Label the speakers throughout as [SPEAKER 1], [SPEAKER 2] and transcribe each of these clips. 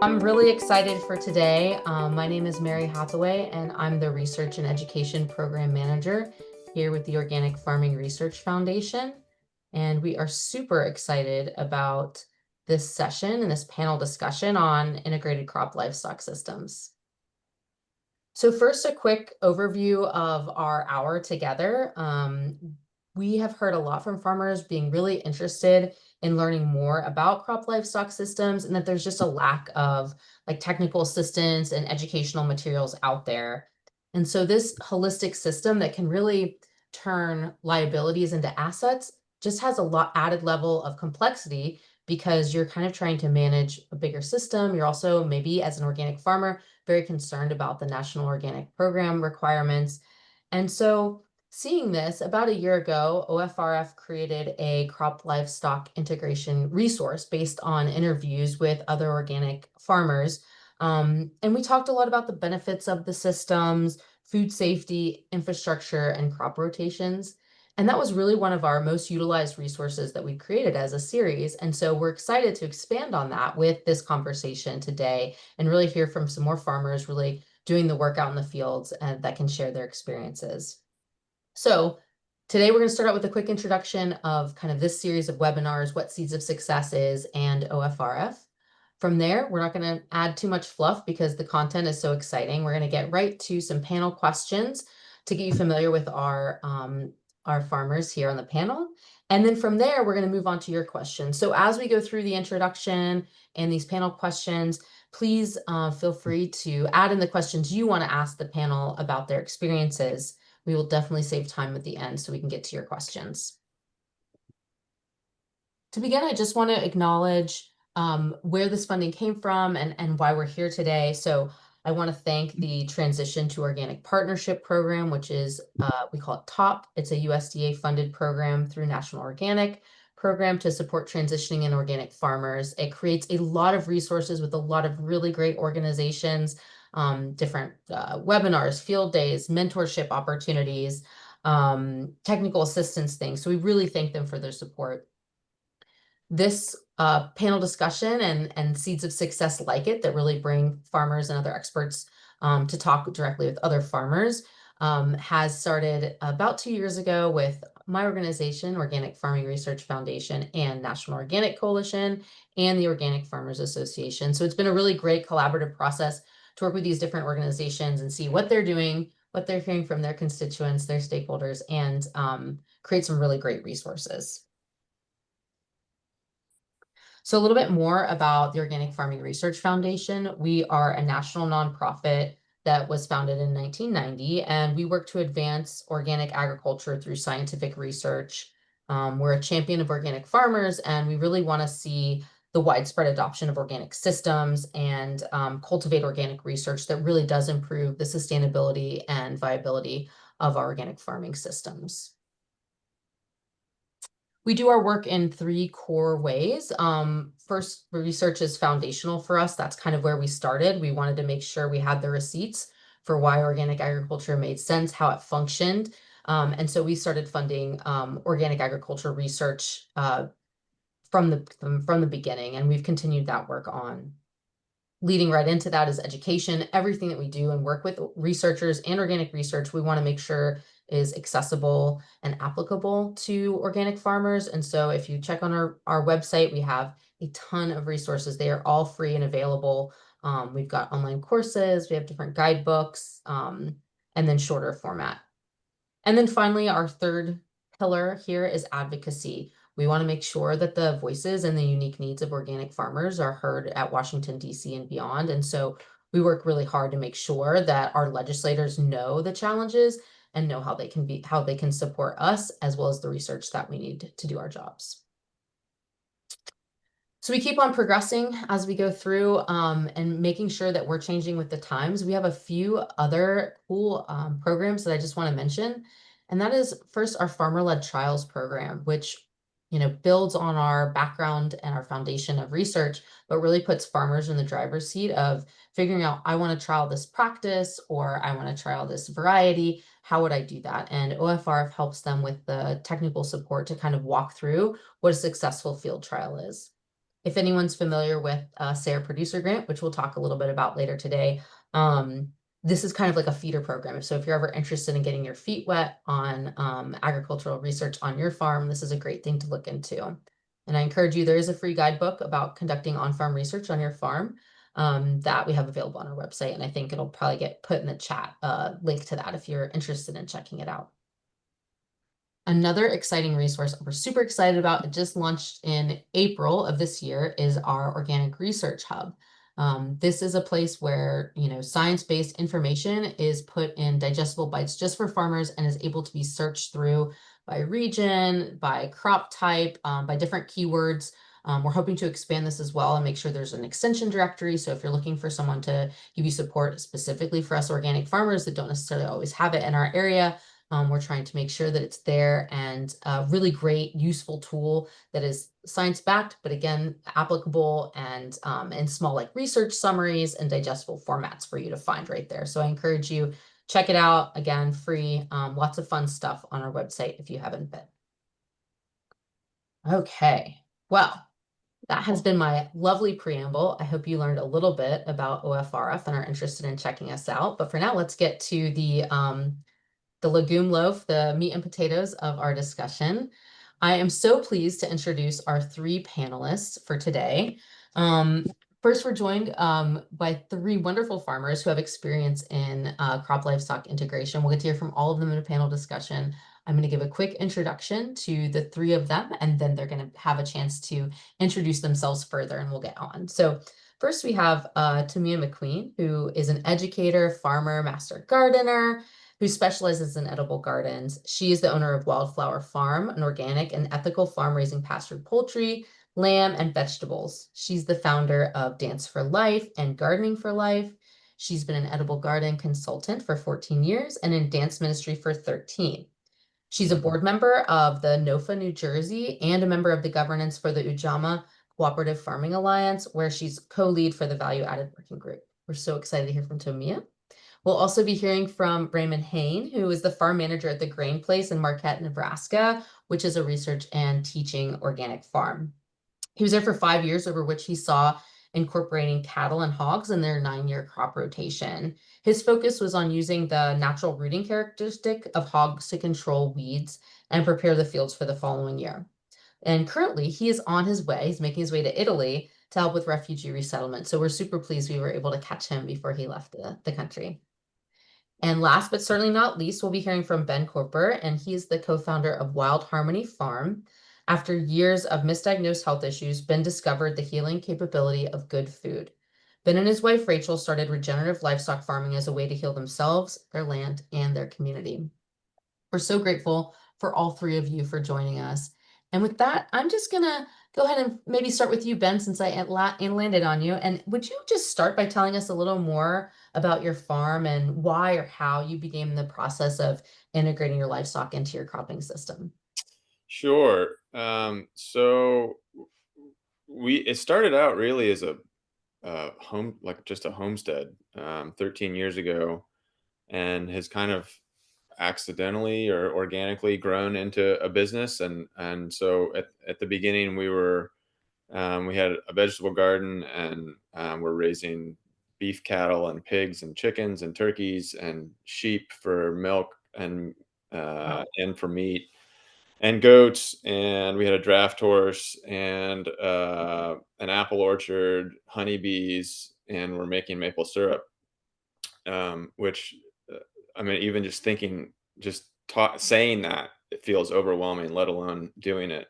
[SPEAKER 1] I'm really excited for today. My name is Mary Hathaway, and I'm the Research and Education Program Manager here with the Organic Farming Research Foundation. And we are super excited about this session and this panel discussion on integrated crop livestock systems. So first, a quick overview of our hour together. We have heard a lot from farmers being really interested in learning more about crop livestock systems, and that there's just a lack of technical assistance and educational materials out there. And so this holistic system that can really turn liabilities into assets just has a lot added level of complexity because you're kind of trying to manage a bigger system. You're also maybe as an organic farmer very concerned about the National Organic Program requirements. And so seeing this, about a year ago, OFRF created a crop livestock integration resource based on interviews with other organic farmers. And we talked a lot about the benefits of the systems, food safety, infrastructure, and crop rotations. And that was really one of our most utilized resources that we created as a series. And so we're excited to expand on that with this conversation today and really hear from some more farmers really doing the work out in the fields and that can share their experiences. So today we're going to start out with a quick introduction of kind of this series of webinars, what Seeds of Success is, and OFRF. From there, we're not going to add too much fluff because the content is so exciting. We're going to get right to some panel questions to get you familiar with our farmers here on the panel. And then from there, we're going to move on to your questions. So as we go through the introduction and these panel questions, please feel free to add in the questions you want to ask the panel about their experiences. We will definitely save time at the end so we can get to your questions. To begin, I just want to acknowledge where this funding came from and why we're here today. So I want to thank the Transition to Organic Partnership Program, which is, we call it TOP. It's a USDA funded program through National Organic Program to support transitioning in organic farmers. It creates a lot of resources with a lot of really great organizations, different webinars, field days, mentorship opportunities, technical assistance things. So we really thank them for their support. This panel discussion and Seeds of Success like it that really bring farmers and other experts to talk directly with other farmers has started about 2 years ago with my organization, Organic Farming Research Foundation, and National Organic Coalition, and the Organic Farmers Association. So it's been a really great collaborative process to work with these different organizations and see what they're doing, what they're hearing from their constituents, their stakeholders, and create some really great resources. So a little bit more about the Organic Farming Research Foundation. We are a national nonprofit that was founded in 1990, and we work to advance organic agriculture through scientific research. We're a champion of organic farmers, and we really want to see the widespread adoption of organic systems and cultivate organic research that really does improve the sustainability and viability of our organic farming systems. We do our work in 3 core ways. First, research is foundational for us. That's kind of where we started. We wanted to make sure we had the receipts for why organic agriculture made sense, how it functioned. And so we started funding organic agriculture research from the beginning, and we've continued that work on. Leading right into that is education. Everything that we do and work with researchers and organic research, we want to make sure is accessible and applicable to organic farmers. And so if you check on our website, we have a ton of resources. They are all free and available. We've got online courses, we have different guidebooks, and then shorter format. And then finally, our third pillar here is advocacy. We want to make sure that the voices and the unique needs of organic farmers are heard at Washington, D.C. and beyond. And so we work really hard to make sure that our legislators know the challenges and know how they can support us, as well as the research that we need to do our jobs. So we keep on progressing as we go through and making sure that we're changing with the times. We have a few other cool programs that I just want to mention. And that is first our farmer-led trials program, which builds on our background and our foundation of research, but really puts farmers in the driver's seat of figuring out, I want to trial this practice or I want to trial this variety. How would I do that? And OFRF helps them with the technical support to kind of walk through what a successful field trial is. If anyone's familiar with SARE Producer Grant, which we'll talk a little bit about later today, this is kind of like a feeder program. So if you're ever interested in getting your feet wet on agricultural research on your farm, this is a great thing to look into. And I encourage you, there is a free guidebook about conducting on-farm research on your farm that we have available on our website. And I think it'll probably get put in the chat, link to that if you're interested in checking it out. Another exciting resource we're super excited about, it just launched in April of this year, is our Organic Research Hub. This is a place where, science-based information is put in digestible bites just for farmers and is able to be searched through by region, by crop type, by different keywords. We're hoping to expand this as well and make sure there's an extension directory. So if you're looking for someone to give you support specifically for us organic farmers that don't necessarily always have it in our area, we're trying to make sure that it's there, and a really great, useful tool that is science-backed, but again, applicable and in small like research summaries and digestible formats for you to find right there. So I encourage you, check it out. Again, free, lots of fun stuff on our website if you haven't been. Okay, well, that has been my lovely preamble. I hope you learned a little bit about OFRF and are interested in checking us out. But for now, let's get to the legume loaf, the meat and potatoes of our discussion. I am so pleased to introduce our three panelists for today. First, we're joined by three wonderful farmers who have experience in crop livestock integration. We'll get to hear from all of them in a panel discussion. I'm going to give a quick introduction to the three of them, and then they're going to have a chance to introduce themselves further, and we'll get on. So first, we have Tamia McQueen, who is an educator, farmer, master gardener, who specializes in edible gardens. She is the owner of Wildflower Farm, an organic and ethical farm raising pastured poultry, lamb, and vegetables. She's the founder of Dance for Life and Gardening for Life. She's been an edible garden consultant for 14 years and in dance ministry for 13. She's a board member of the NOFA New Jersey and a member of the governance for the Ujamaa Cooperative Farming Alliance, where she's co-lead for the Value Added Working Group. We're so excited to hear from Tomia. We'll also be hearing from Raymond Hain, who is the farm manager at the Grain Place in Marquette, Nebraska, which is a research and teaching organic farm. He was there for 5 years, over which he saw incorporating cattle and hogs in their 9-year crop rotation. His focus was on using the natural rooting characteristic of hogs to control weeds and prepare the fields for the following year. And currently, he is on his way. He's making his way to Italy to help with refugee resettlement. So we're super pleased we were able to catch him before he left the country. And last but certainly not least, we'll be hearing from Ben Corper, and he's the co-founder of Wild Harmony Farm. After years of misdiagnosed health issues, Ben discovered the healing capability of good food. Ben and his wife Rachel started regenerative livestock farming as a way to heal themselves, their land, and their community. We're so grateful for all three of you for joining us. And with that, I'm just gonna go ahead and maybe start with you, Ben, since I landed on you. And would you just start by telling us a little more about your farm and why or how you began the process of integrating your livestock into your cropping system?
[SPEAKER 2] Sure. So it started out really as a home, like just a homestead, 13 years ago, and has kind of accidentally or organically grown into a business. And so at the beginning, we had a vegetable garden, and we're raising beef cattle and pigs and chickens and turkeys and sheep for milk
[SPEAKER 1] Wow.
[SPEAKER 2] and for meat and goats, and we had a draft horse and an apple orchard, honeybees, and we're making maple syrup. Which I mean, even just thinking, saying that it feels overwhelming, let alone doing it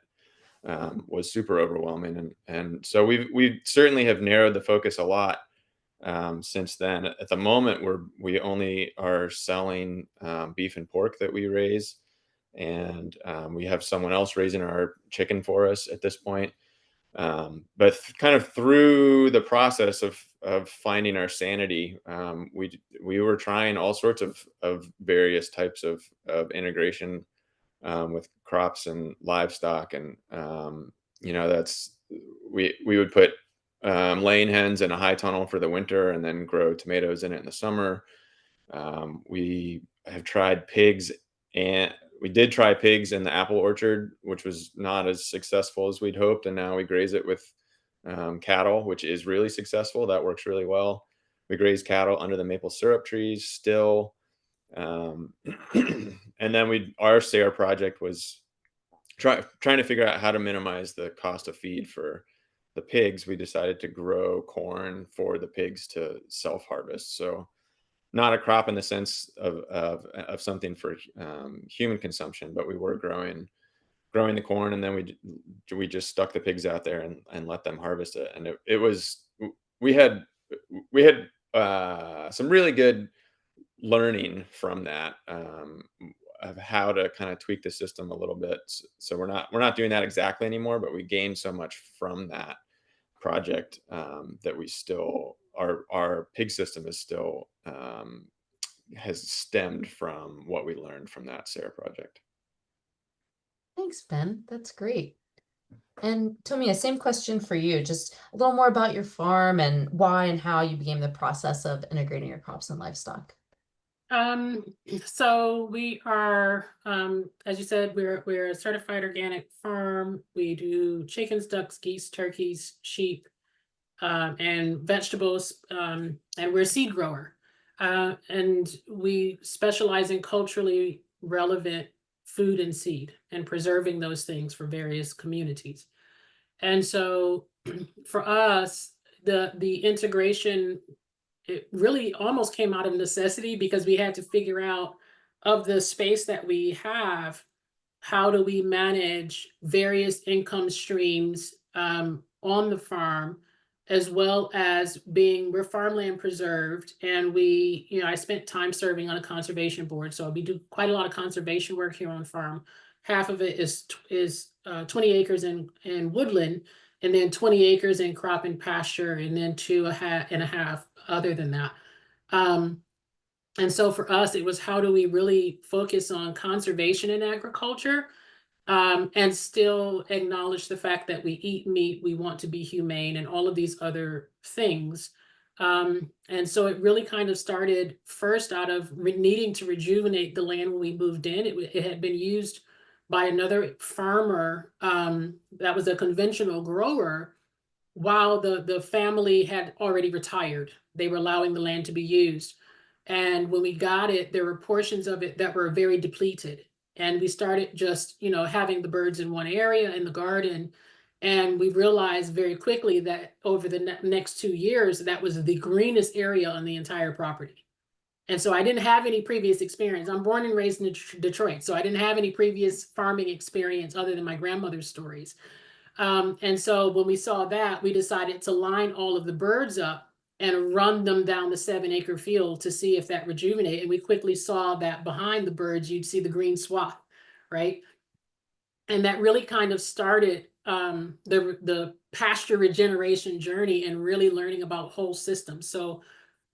[SPEAKER 2] was super overwhelming. And so we certainly have narrowed the focus a lot since then. At the moment, we only are selling beef and pork that we raise, and we have someone else raising our chicken for us at this point. But kind of through the process of finding our sanity, we were trying all sorts of various types of integration with crops and livestock, and that's we would put laying hens in a high tunnel for the winter and then grow tomatoes in it in the summer. We have tried pigs, and we did try pigs in the apple orchard, which was not as successful as we'd hoped. And now we graze it with cattle, which is really successful. That works really well. We graze cattle under the maple syrup trees still. Um, and then our SARE project was trying to figure out how to minimize the cost of feed for the pigs. We decided to grow corn for the pigs to self harvest. So not a crop in the sense of something for human consumption, but we were growing the corn, and then we just stuck the pigs out there and let them harvest it. And it was we had we had some really good learning from that, of how to kind of tweak the system a little bit. So we're not doing that exactly anymore, but we gained so much from that project, that we still our pig system is still, has stemmed from what we learned from that SARE project.
[SPEAKER 1] Thanks, Ben. That's great. And Tomia, same question for you. Just a little more about your farm and why and how you began the process of integrating your crops and livestock.
[SPEAKER 3] Um, so we are, as you said, we're a certified organic farm. We do chickens, ducks, geese, turkeys, sheep, and vegetables, and we're a seed grower. And we specialize in culturally relevant food and seed and preserving those things for various communities. And so for us, the integration, it really almost came out of necessity because we had to figure out, of the space that we have, how do we manage various income streams on the farm, as well as we're farmland preserved. And I spent time serving on a conservation board. So we do quite a lot of conservation work here on farm. Half of it is 20 acres in woodland, and then 20 acres in crop and pasture, and then two and a half other than that. Um, and so for us, it was, how do we really focus on conservation in agriculture, and still acknowledge the fact that we eat meat, we want to be humane, and all of these other things. And so it really kind of started first out of needing to rejuvenate the land when we moved in. It had been used by another farmer, that was a conventional grower, while the family had already retired. They were allowing the land to be used. And when we got it, there were portions of it that were very depleted. And we started just, having the birds in one area in the garden. And we realized very quickly that over the next 2 years, that was the greenest area on the entire property. And so I didn't have any previous experience. I'm born and raised in Detroit, so I didn't have any previous farming experience other than my grandmother's stories. And so when we saw that, we decided to line all of the birds up and run them down the 7-acre field to see if that rejuvenated. And we quickly saw that behind the birds, you'd see the green swath, right? And that really kind of started the pasture regeneration journey and really learning about whole systems. So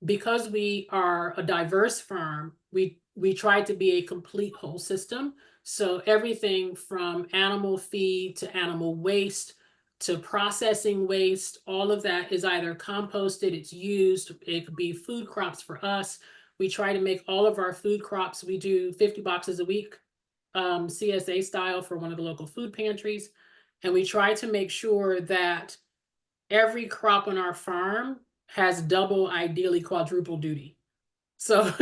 [SPEAKER 3] because we are a diverse farm, we try to be a complete whole system. So everything from animal feed to animal waste to processing waste, all of that is either composted, it's used, it could be food crops for us. We try to make all of our food crops, we do 50 boxes a week, CSA style, for one of the local food pantries. And we try to make sure that every crop on our farm has double, ideally quadruple duty. So,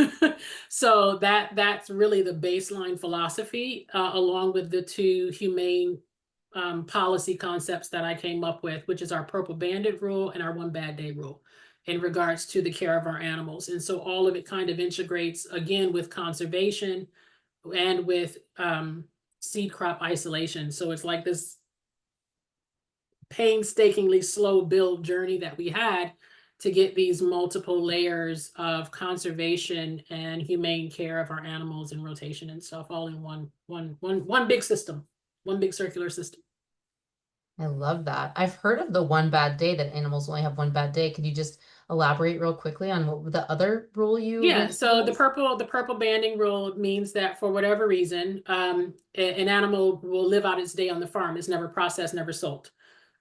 [SPEAKER 3] so that's really the baseline philosophy, along with the two humane policy concepts that I came up with, which is our purple bandit rule and our one bad day rule, in regards to the care of our animals. And so all of it kind of integrates again with conservation and with seed crop isolation. So it's like this painstakingly slow build journey that we had to get these multiple layers of conservation and humane care of our animals and rotation and stuff all in one big system, one big circular system.
[SPEAKER 1] I love that. I've heard of the one bad day, that animals only have one bad day. Could you just elaborate real quickly on what the other rule you
[SPEAKER 3] Yeah,
[SPEAKER 1] mentioned
[SPEAKER 3] so the
[SPEAKER 1] was?
[SPEAKER 3] purple banding rule means that for whatever reason, an animal will live out its day on the farm. It's never processed, never sold.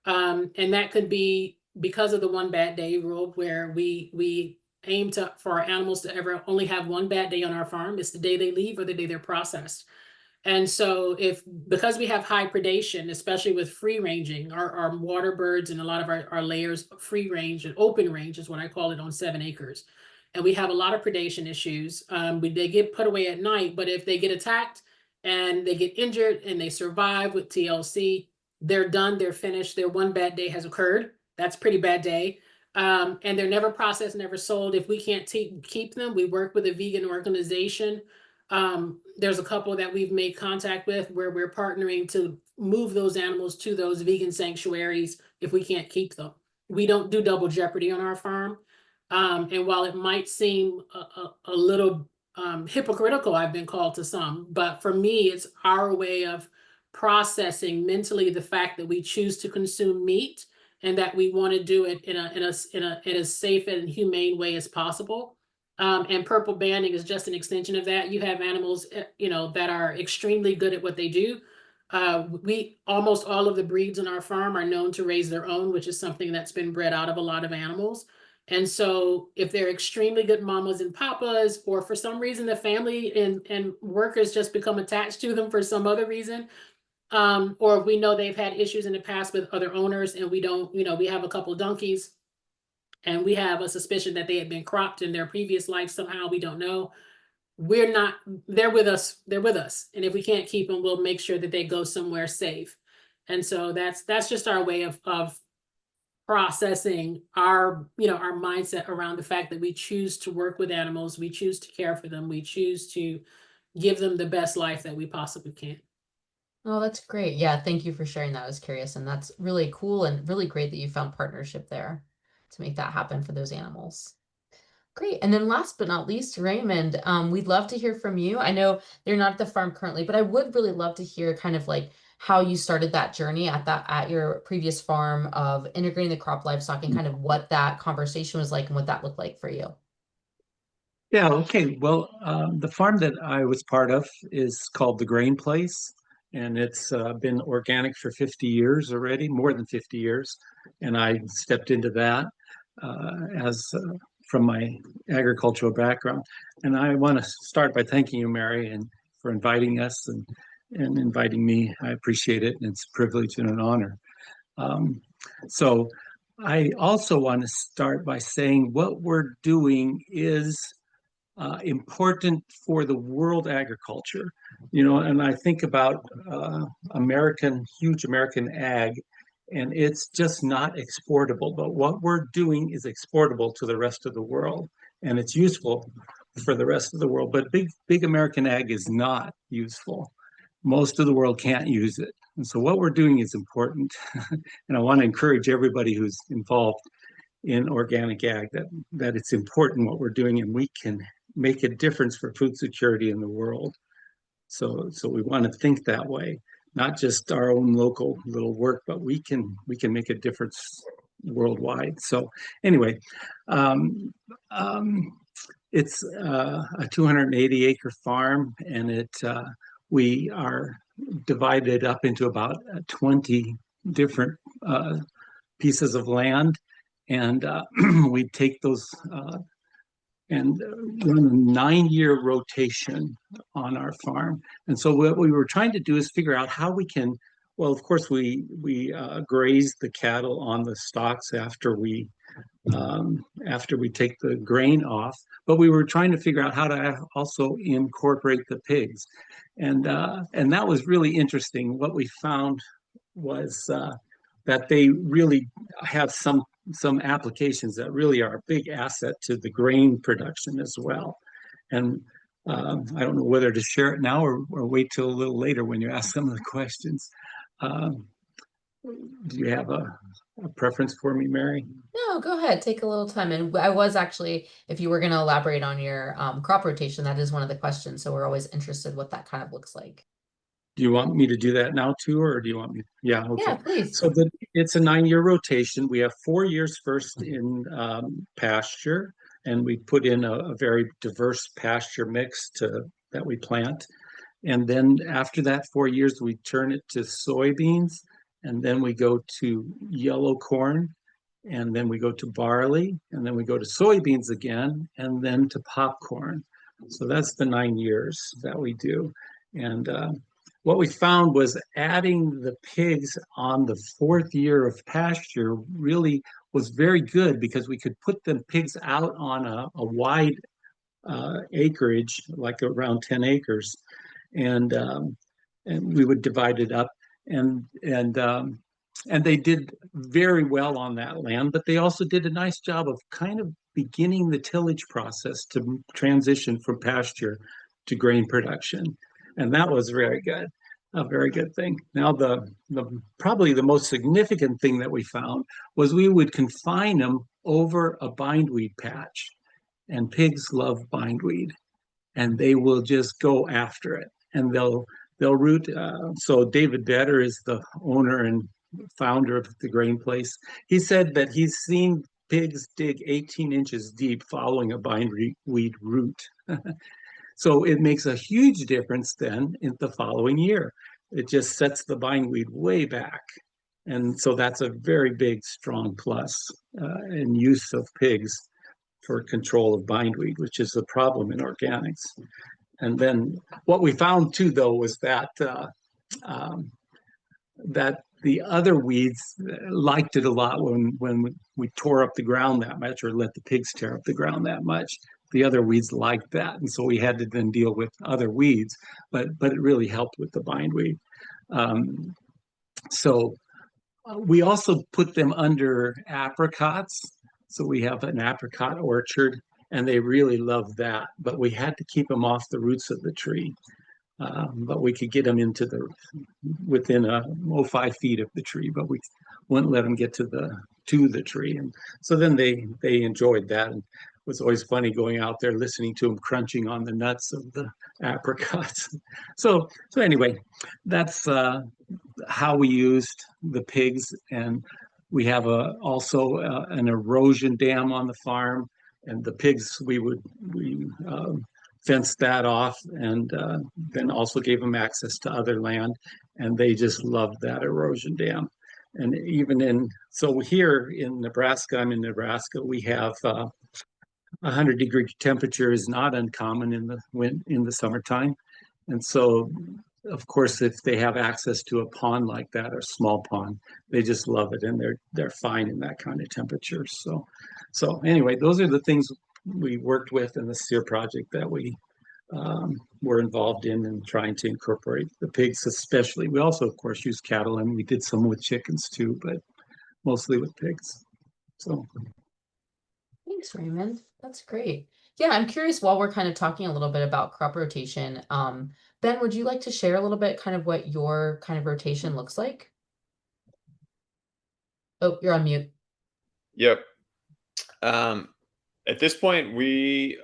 [SPEAKER 3] And that could be because of the one bad day rule, where we aim for our animals to ever only have one bad day on our farm. It's the day they leave or the day they're processed. And so because we have high predation, especially with free ranging, our water birds and a lot of our layers, free range and open range is what I call it on 7 acres. And we have a lot of predation issues. They get put away at night, but if they get attacked and they get injured and they survive with TLC, they're done, they're finished. Their one bad day has occurred. That's a pretty bad day. And they're never processed, never sold. If we can't keep them, we work with a vegan organization. There's a couple that we've made contact with where we're partnering to move those animals to those vegan sanctuaries if we can't keep them. We don't do double jeopardy on our farm. And while it might seem a little hypocritical, I've been called to some, but for me, it's our way of processing mentally the fact that we choose to consume meat and that we want to do it in a safe and humane way as possible. And purple banding is just an extension of that. You have animals, that are extremely good at what they do. We almost all of the breeds on our farm are known to raise their own, which is something that's been bred out of a lot of animals. And so if they're extremely good mamas and papas, or for some reason the family and workers just become attached to them for some other reason, or if we know they've had issues in the past with other owners and we don't, we have a couple of donkeys and we have a suspicion that they had been cropped in their previous life somehow, we don't know. They're with us. And if we can't keep them, we'll make sure that they go somewhere safe. And so that's just our way of processing our mindset around the fact that we choose to work with animals, we choose to care for them, we choose to give them the best life that we possibly can.
[SPEAKER 1] Oh, that's great. Yeah, thank you for sharing that. I was curious, and that's really cool and really great that you found partnership there to make that happen for those animals. Great. And then last but not least, Raymond, we'd love to hear from you. I know they're not at the farm currently, but I would really love to hear kind of like how you started that journey at your previous farm of integrating the crop livestock and kind of what that conversation was like and what that looked like for you.
[SPEAKER 4] Yeah, okay. Well, the farm that I was part of is called the Grain Place, and it's been organic for 50 years already, more than 50 years. And I stepped into that as from my agricultural background. And I want to start by thanking you, Mary, and for inviting us and inviting me. I appreciate it, and it's a privilege and an honor. So I also want to start by saying what we're doing is important for the world agriculture, and I think about huge American ag, and it's just not exportable. But what we're doing is exportable to the rest of the world, and it's useful for the rest of the world. But big American ag is not useful. Most of the world can't use it. And so what we're doing is important. And I want to encourage everybody who's involved in organic ag that it's important what we're doing, and we can make a difference for food security in the world. So we want to think that way, not just our own local little work, but we can make a difference worldwide. So anyway, it's a 280 acre farm, and we are divided up into about 20 different pieces of land, and we take those and run a 9-year rotation on our farm. And so what we were trying to do is figure out how we can, well, of course, we graze the cattle on the stalks after we take the grain off, but we were trying to figure out how to also incorporate the pigs. And that was really interesting. What we found was that they really have some applications that really are a big asset to the grain production as well. And I don't know whether to share it now or wait till a little later when you ask some of the questions. Do you have a preference for me, Mary?
[SPEAKER 1] No, go ahead. Take a little time. And I was actually, if you were going to elaborate on your crop rotation, that is one of the questions. So we're always interested what that kind of looks like.
[SPEAKER 4] Do you want me to do that now too, or do you want me? Yeah, okay.
[SPEAKER 1] Yeah, please.
[SPEAKER 4] So it's a 9-year rotation. We have 4 years first in pasture, and we put in a very diverse pasture mix that we plant. And then after that 4 years, we turn it to soybeans, and then we go to yellow corn, and then we go to barley, and then we go to soybeans again, and then to popcorn. So that's the 9 years that we do. And what we found was adding the pigs on the 4th year of pasture really was very good because we could put the pigs out on a wide acreage, like around 10 acres, and we would divide it up, and and um, and they did very well on that land. But they also did a nice job of kind of beginning the tillage process to transition from pasture to grain production, and that was very good. A very good thing. Now, the probably the most significant thing that we found was we would confine them over a bindweed patch, and pigs love bindweed, and they will just go after it, and they'll root. So David Better is the owner and founder of the grain place. He said that he's seen pigs dig 18 inches deep following a bindweed root. So it makes a huge difference then in the following year. It just sets the bindweed way back. And so that's a very big, strong plus in use of pigs for control of bindweed, which is a problem in organics. And then what we found too, though, was um, that the other weeds liked it a lot when we tore up the ground that much or let the pigs tear up the ground that much. The other weeds liked that, and so we had to then deal with other weeds. But it really helped with the bindweed. Um, so we also put them under apricots. So we have an apricot orchard, and they really love that. But we had to keep them off the roots of the tree. But we could get them into within 5 feet of the tree, but we wouldn't let them get to the tree. And so then they enjoyed that. And it was always funny going out there listening to them crunching on the nuts of the apricots. So anyway, that's how we used the pigs. And we have also an erosion dam on the farm, and the pigs we fenced that off, and then also gave them access to other land, and they just loved that erosion dam. And so here in Nebraska, I'm in Nebraska, we have 100-degree temperature is not uncommon in the summertime. And so, of course, if they have access to a pond like that, or small pond, they just love it, and they're fine in that kind of temperature. So anyway, those are the things we worked with in the SEER project that we were involved in and trying to incorporate the pigs, especially. We also, of course, use cattle, and we did some with chickens too, but mostly with pigs. So
[SPEAKER 1] Thanks, Raymond. That's great. Yeah, I'm curious, while we're kind of talking a little bit about crop rotation, Ben, would you like to share a little bit kind of what your kind of rotation looks like? Oh, you're on mute.
[SPEAKER 2] Yep. At this point, really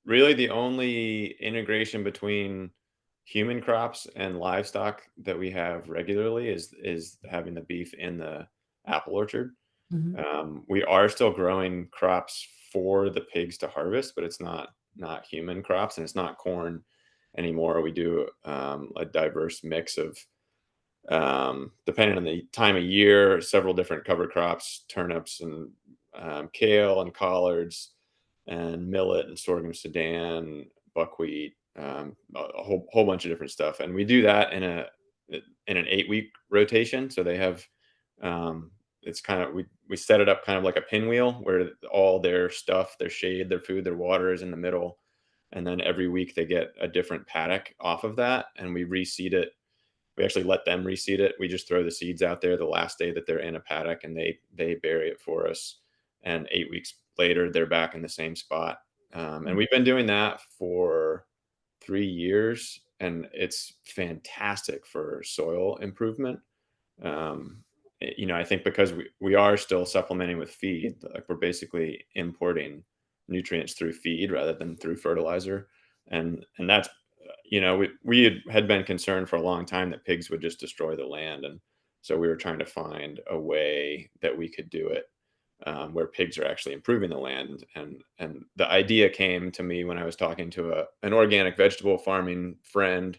[SPEAKER 2] the only integration between human crops and livestock that we have regularly is having the beef in the apple orchard. We are still growing crops for the pigs to harvest, but it's not human crops, and it's not corn anymore. We do a diverse mix of, depending on the time of year, several different cover crops: turnips and kale and collards and millet and sorghum sudan, buckwheat, a whole bunch of different stuff. And we do that in an 8-week rotation. So they have, it's kind of, we set it up kind of like a pinwheel where all their stuff, their shade, their food, their water is in the middle. And then every week they get a different paddock off of that, and we reseed it. We actually let them reseed it. We just throw the seeds out there the last day that they're in a paddock, and they bury it for us. And 8 weeks later, they're back in the same spot. And we've been doing that for 3 years, and it's fantastic for soil improvement. I think because we are still supplementing with feed, like we're basically importing nutrients through feed rather than through fertilizer. And that's, we had been concerned for a long time that pigs would just destroy the land. And so we were trying to find a way that we could do it, where pigs are actually improving the land. And the idea came to me when I was talking to an organic vegetable farming friend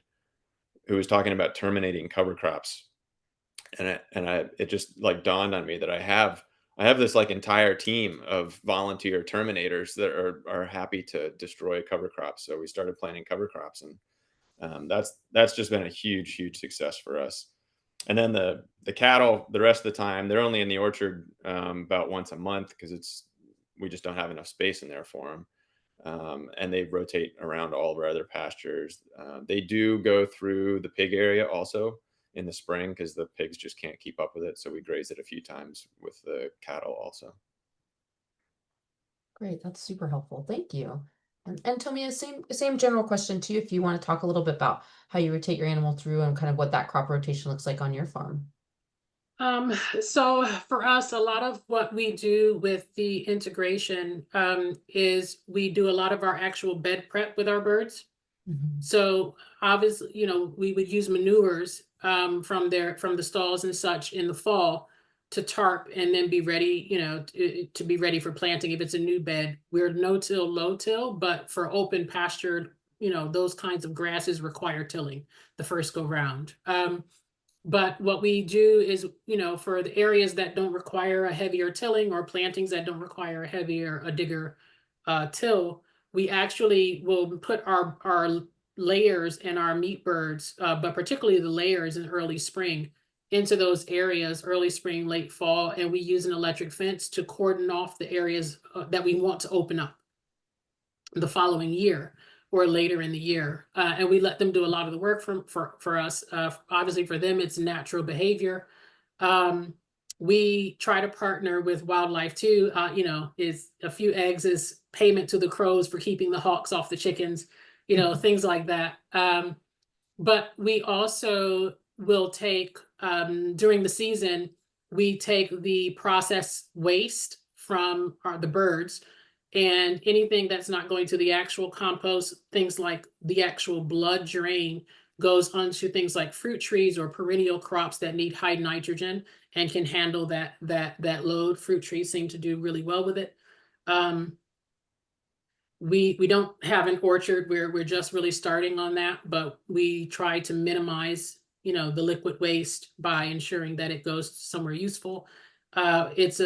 [SPEAKER 2] who was talking about terminating cover crops. And it just like dawned on me that I have this like entire team of volunteer terminators that are happy to destroy cover crops. So we started planting cover crops, and That's just been a huge success for us. And then the cattle, the rest of the time, they're only in the orchard about once a month because we just don't have enough space in there for them. And they rotate around all of our other pastures. They do go through the pig area also in the spring because the pigs just can't keep up with it. So we graze it a few times with the cattle also.
[SPEAKER 1] Great, that's super helpful. Thank you. And Tomia, same general question too, if you want to talk a little bit about how you rotate your animal through and kind of what that crop rotation looks like on your farm.
[SPEAKER 3] So for us, a lot of what we do with the integration is we do a lot of our actual bed prep with our birds. So obviously, you know, we would use manures from the stalls and such in the fall to tarp and then be ready, you know, to be ready for planting. If it's a new bed, we're no-till, low-till, but for open pastured, you know, those kinds of grasses require tilling the first go round. But what we do is, you know, for the areas that don't require a heavier tilling or plantings that don't require a digger till, we actually will put our layers and our meat birds, but particularly the layers in early spring, into those areas, early spring, late fall, and we use an electric fence to cordon off the areas that we want to open up the following year or later in the year. And we let them do a lot of the work for us. Obviously for them, it's natural behavior. We try to partner with wildlife too. You know, is a few eggs is payment to the crows for keeping the hawks off the chickens, you know, things like that. But we also will take, during the season, we take the processed waste from the birds, and anything that's not going to the actual compost, things like the actual blood drain, goes onto things like fruit trees or perennial crops that need high nitrogen and can handle that load. Fruit trees seem to do really well with it. We don't have an orchard where we're just really starting on that, but we try to minimize, you know, the liquid waste by ensuring that it goes somewhere useful. It's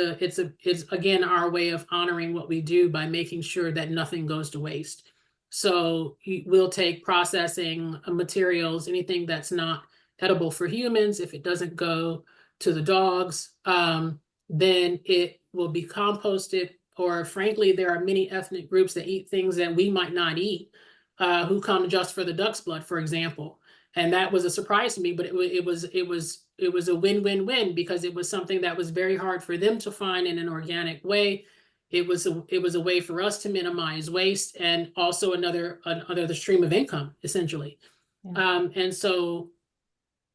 [SPEAKER 3] again our way of honoring what we do by making sure that nothing goes to waste. So we'll take processing materials, anything that's not edible for humans. If it doesn't go to the dogs, then it will be composted. Or frankly, there are many ethnic groups that eat things that we might not eat, who come just for the duck's blood, for example. And that was a surprise to me, but it was a win-win-win because it was something that was very hard for them to find in an organic way. It was a way for us to minimize waste and also another stream of income, essentially.
[SPEAKER 1] Yeah.
[SPEAKER 3] And so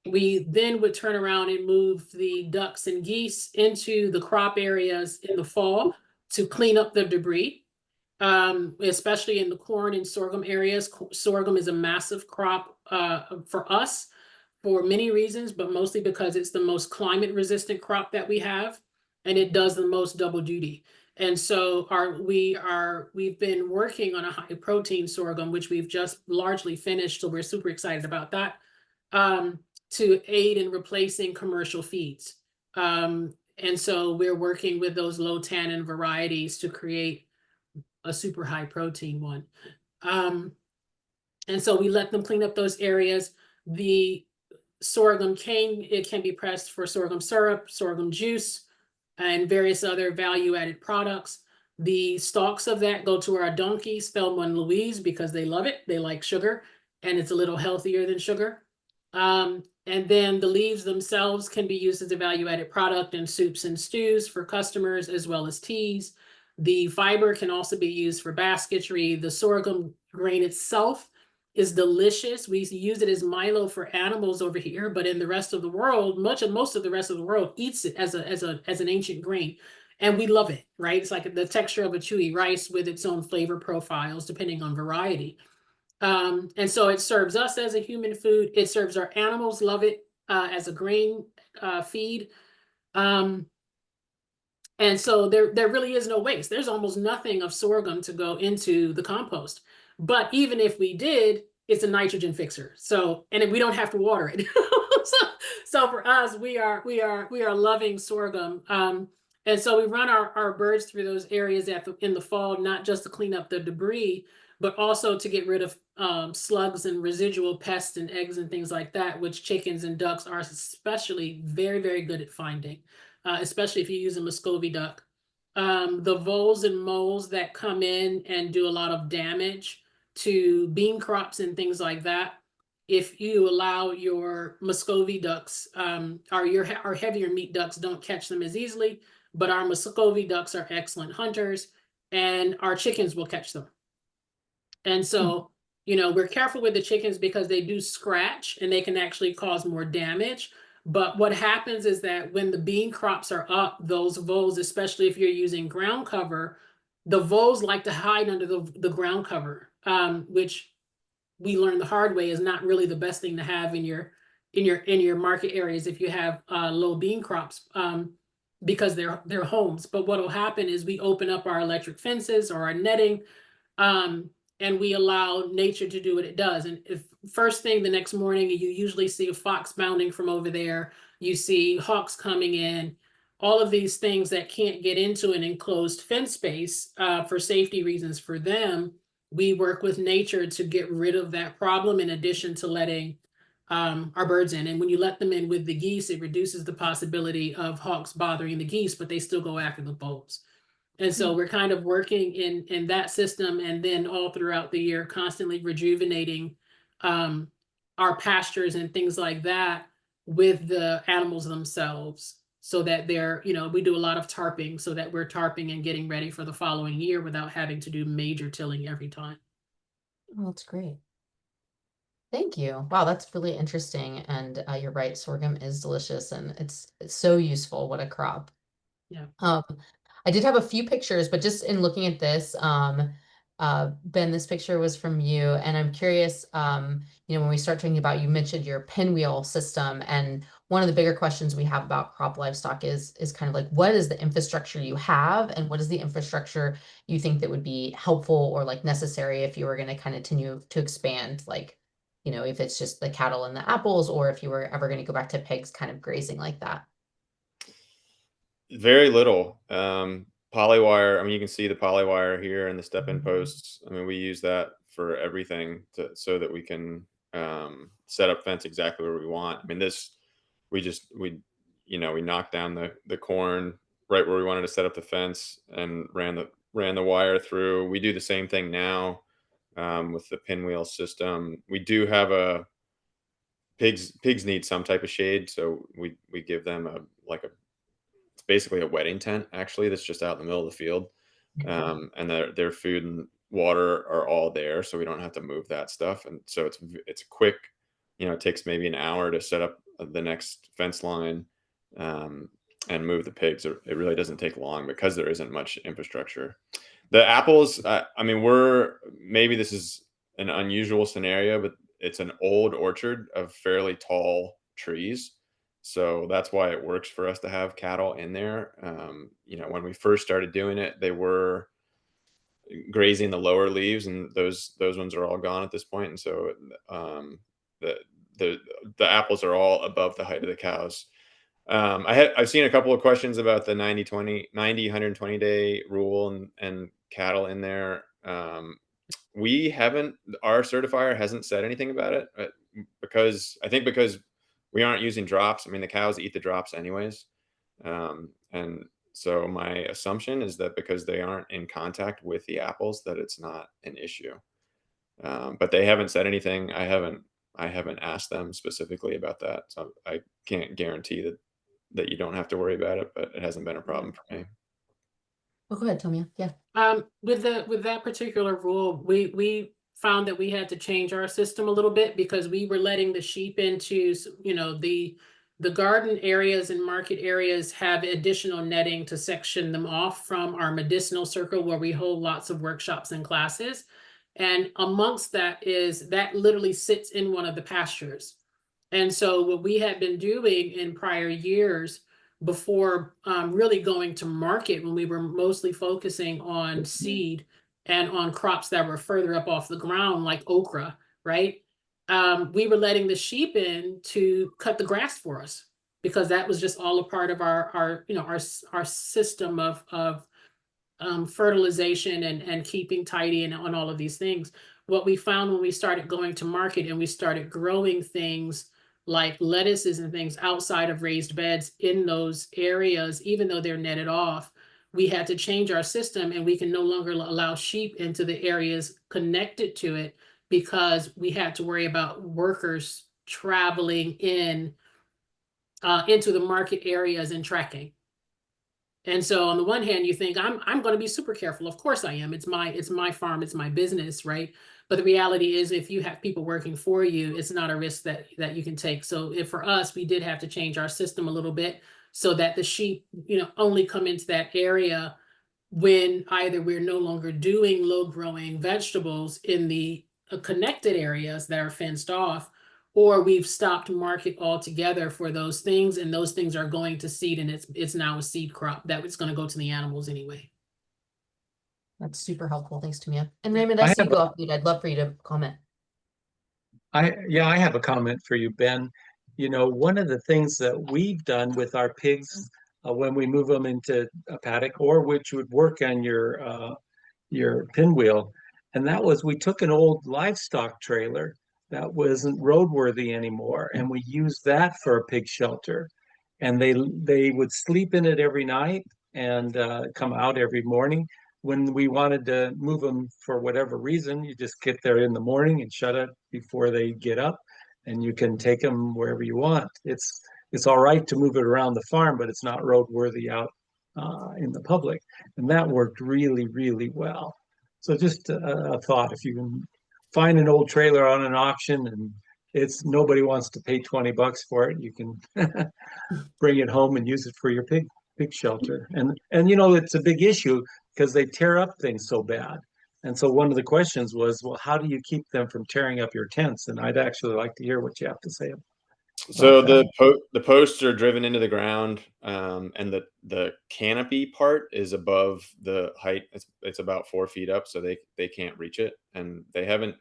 [SPEAKER 3] we then would turn around and move the ducks and geese into the crop areas in the fall to clean up the debris, especially in the corn and sorghum areas. Sorghum is a massive crop for us for many reasons, but mostly because it's the most climate resistant crop that we have, and it does the most double duty. And so we've been working on a high protein sorghum, which we've just largely finished. So we're super excited about that, to aid in replacing commercial feeds. And so we're working with those low tannin varieties to create a super high protein one. And so we let them clean up those areas. The sorghum cane, it can be pressed for sorghum syrup, sorghum juice, and various other value-added products. The stalks of that go to our donkeys, Thelma and Louise, because they love it. They like sugar, and it's a little healthier than sugar. And then the leaves themselves can be used as a value-added product in soups and stews for customers, as well as teas. The fiber can also be used for basketry. The sorghum grain itself is delicious. We use it as Milo for animals over here, but in the rest of the world, most of the rest of the world eats it as an ancient grain. And we love it, right? It's like the texture of a chewy rice with its own flavor profiles, depending on variety. And so it serves us as a human food. It serves our animals, love it as a grain feed. And so there really is no waste. There's almost nothing of sorghum to go into the compost. But even if we did, it's a nitrogen fixer. So, and we don't have to water it. so for us, we are loving sorghum. And so we run our birds through those areas in the fall, not just to clean up the debris, but also to get rid of slugs and residual pests and eggs and things like that, which chickens and ducks are especially very, very good at finding, especially if you use a Muscovy duck. The voles and moles that come in and do a lot of damage to bean crops and things like that, if you allow your Muscovy ducks, our heavier meat ducks don't catch them as easily, but our Muscovy ducks are excellent hunters, and our chickens will catch them. And so, we're careful with the chickens because they do scratch and they can actually cause more damage. But what happens is that when the bean crops are up, those voles, especially if you're using ground cover, the voles like to hide under the ground cover, which we learned the hard way is not really the best thing to have in your market areas if you have low bean crops, because they're homes. But what will happen is we open up our electric fences or our netting, and we allow nature to do what it does. And if first thing the next morning, you usually see a fox bounding from over there, you see hawks coming in, all of these things that can't get into an enclosed fence space for safety reasons for them. We work with nature to get rid of that problem, in addition to letting our birds in. And when you let them in with the geese, it reduces the possibility of hawks bothering the geese, but they still go after the voles. And so we're kind of working in that system, and then all throughout the year, constantly rejuvenating our pastures and things like that with the animals themselves, so that they're, we do a lot of tarping so that we're tarping and getting ready for the following year without having to do major tilling every time.
[SPEAKER 1] Oh, that's great. Thank you. Wow, that's really interesting. And you're right, sorghum is delicious and it's so useful. What a crop.
[SPEAKER 3] Yeah.
[SPEAKER 1] I did have a few pictures, but just in looking at this, Ben, this picture was from you, and I'm curious, when we start talking about, you mentioned your pinwheel system, and one of the bigger questions we have about crop livestock is kind of like, what is the infrastructure you have, and what is the infrastructure you think that would be helpful or like necessary if you were going to kind of continue to expand, like, if it's just the cattle and the apples, or if you were ever going to go back to pigs kind of grazing like that.
[SPEAKER 2] Very little. Polywire, I mean, you can see the polywire here and the step-in posts. I mean, we use that for everything so that we can set up fence exactly where we want. I mean, we knocked down the corn right where we wanted to set up the fence and ran the wire through. We do the same thing now with the pinwheel system. We do have pigs need some type of shade, so we give them it's basically a wedding tent, actually, that's just out in the middle of the field. And their food and water are all there, so we don't have to move that stuff. And so it's quick, it takes maybe an hour to set up the next fence line, and move the pigs. It really doesn't take long because there isn't much infrastructure. The apples, I mean, maybe this is an unusual scenario, but it's an old orchard of fairly tall trees. So that's why it works for us to have cattle in there. When we first started doing it, they were grazing the lower leaves, and those ones are all gone at this point. And so the the apples are all above the height of the cows. I've seen a couple of questions about the 120 day rule and cattle in there. Our certifier hasn't said anything about it, because we aren't using drops. I mean, the cows eat the drops anyways. And so my assumption is that because they aren't in contact with the apples, that it's not an issue. But they haven't said anything. I haven't asked them specifically about that. So I can't guarantee that you don't have to worry about it, but it hasn't been a problem for me.
[SPEAKER 1] Oh, go ahead, Tomia. Yeah.
[SPEAKER 3] With that particular rule, we found that we had to change our system a little bit, because we were letting the sheep into, the garden areas and market areas have additional netting to section them off from our medicinal circle, where we hold lots of workshops and classes. And amongst that literally sits in one of the pastures. And so what we had been doing in prior years, before really going to market, when we were mostly focusing on seed and on crops that were further up off the ground, like okra, right? We were letting the sheep in to cut the grass for us, because that was just all a part of our system of fertilization and keeping tidy and on all of these things. What we found when we started going to market and we started growing things like lettuces and things outside of raised beds in those areas, even though they're netted off, we had to change our system, and we can no longer allow sheep into the areas connected to it because we had to worry about workers traveling in into the market areas and tracking. And so on the one hand, you think I'm going to be super careful. Of course I am. It's my farm, it's my business, right? But the reality is, if you have people working for you, it's not a risk that you can take. So if for us, we did have to change our system a little bit so that the sheep, only come into that area when either we're no longer doing low growing vegetables in the connected areas that are fenced off, or we've stopped market altogether for those things, and those things are going to seed, and it's now a seed crop that it's going to go to the animals anyway.
[SPEAKER 1] That's super helpful. Thanks, Tamia. And Raymond,
[SPEAKER 4] I
[SPEAKER 1] I see
[SPEAKER 4] have
[SPEAKER 1] you go off mute. I'd love for you to comment.
[SPEAKER 4] I have a comment for you, Ben. One of the things that we've done with our pigs when we move them into a paddock, or which would work on your pinwheel, and that was we took an old livestock trailer that wasn't roadworthy anymore, and we used that for a pig shelter. And they would sleep in it every night and come out every morning. When we wanted to move them for whatever reason, you just get there in the morning and shut it before they get up, and you can take them wherever you want. It's all right to move it around the farm, but it's not roadworthy out in the public, and that worked really, really well. So just a thought: if you can find an old trailer on an auction and nobody wants to pay $20 for it, you can bring it home and use it for your pig shelter. And it's a big issue because they tear up things so bad. And so one of the questions was, well, how do you keep them from tearing up your tents? And I'd actually like to hear what you have to say.
[SPEAKER 2] So the posts are driven into the ground, and the canopy part is above the height. It's about 4 feet up, so they can't reach it, and they haven't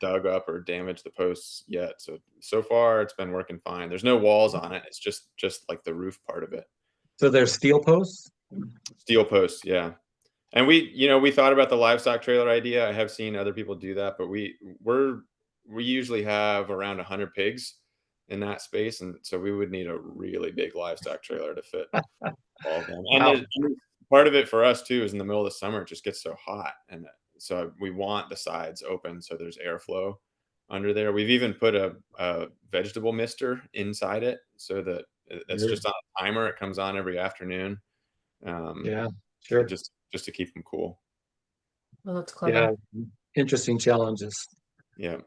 [SPEAKER 2] dug up or damaged the posts yet. So far it's been working fine. There's no walls on it. It's just like the roof part of it.
[SPEAKER 4] So they're steel posts?
[SPEAKER 2] Steel posts, yeah. And we thought about the livestock trailer idea. I have seen other people do that, but we usually have around 100 pigs in that space, and so we would need a really big livestock trailer to fit all of them.
[SPEAKER 4] Wow.
[SPEAKER 2] And part of it for us too is in the middle of the summer it just gets so hot, and so we want the sides open so there's airflow under there. We've even put a vegetable mister inside it so that it's just on a timer. It comes on every afternoon.
[SPEAKER 4] Yeah, sure.
[SPEAKER 2] Just to keep them cool.
[SPEAKER 1] Well, that's clever.
[SPEAKER 4] Yeah, interesting challenges.
[SPEAKER 2] Yeah.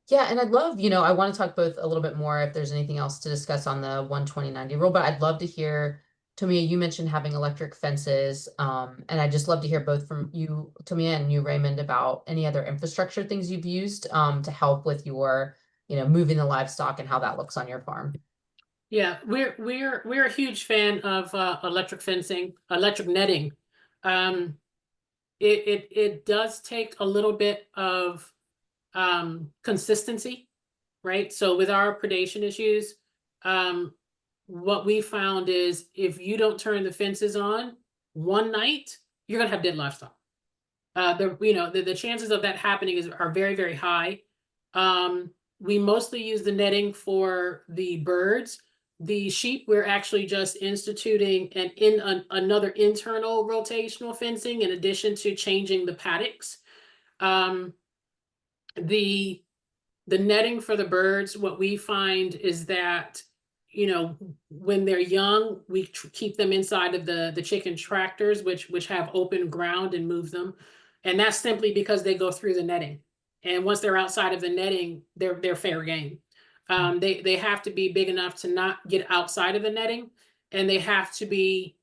[SPEAKER 1] Yeah, and I'd love, I want to talk both a little bit more if there's anything else to discuss on the 120/90 rule, but I'd love to hear, Tamia, you mentioned having electric fences, and I'd just love to hear both from you, Tamia, and you, Raymond, about any other infrastructure things you've used to help with your, moving the livestock and how that looks on your farm.
[SPEAKER 3] Yeah, we're a huge fan of electric fencing, electric netting. It does take a little bit of consistency, right? So with our predation issues, what we found is if you don't turn the fences on one night, you're gonna have dead livestock. The chances of that happening are very, very high. We mostly use the netting for the birds. The sheep, we're actually just instituting another internal rotational fencing in addition to changing the paddocks. The netting for the birds, what we find is that, when they're young, we keep them inside of the chicken tractors, which have open ground and move them. And that's simply because they go through the netting. And once they're outside of the netting, they're fair game. They have to be big enough to not get outside of the netting, and they have to be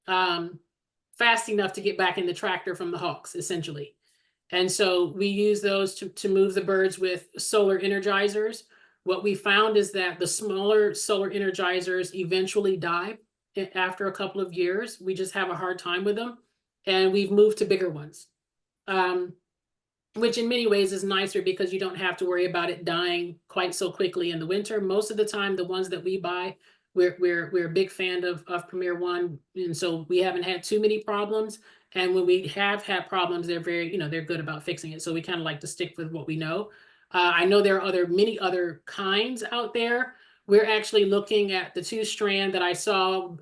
[SPEAKER 3] fast enough to get back in the tractor from the hawks, essentially. And so we use those to move the birds with solar energizers. What we found is that the smaller solar energizers eventually die after a couple of years. We just have a hard time with them, and we've moved to bigger ones, which in many ways is nicer because you don't have to worry about it dying quite so quickly in the winter. Most of the time, the ones that we buy we're a big fan of Premier One, and so we haven't had too many problems. And when we have had problems, they're very, they're good about fixing it. So we kind of like to stick with what we know. I know there are many other kinds out there. We're actually looking at the 2-strand that I saw.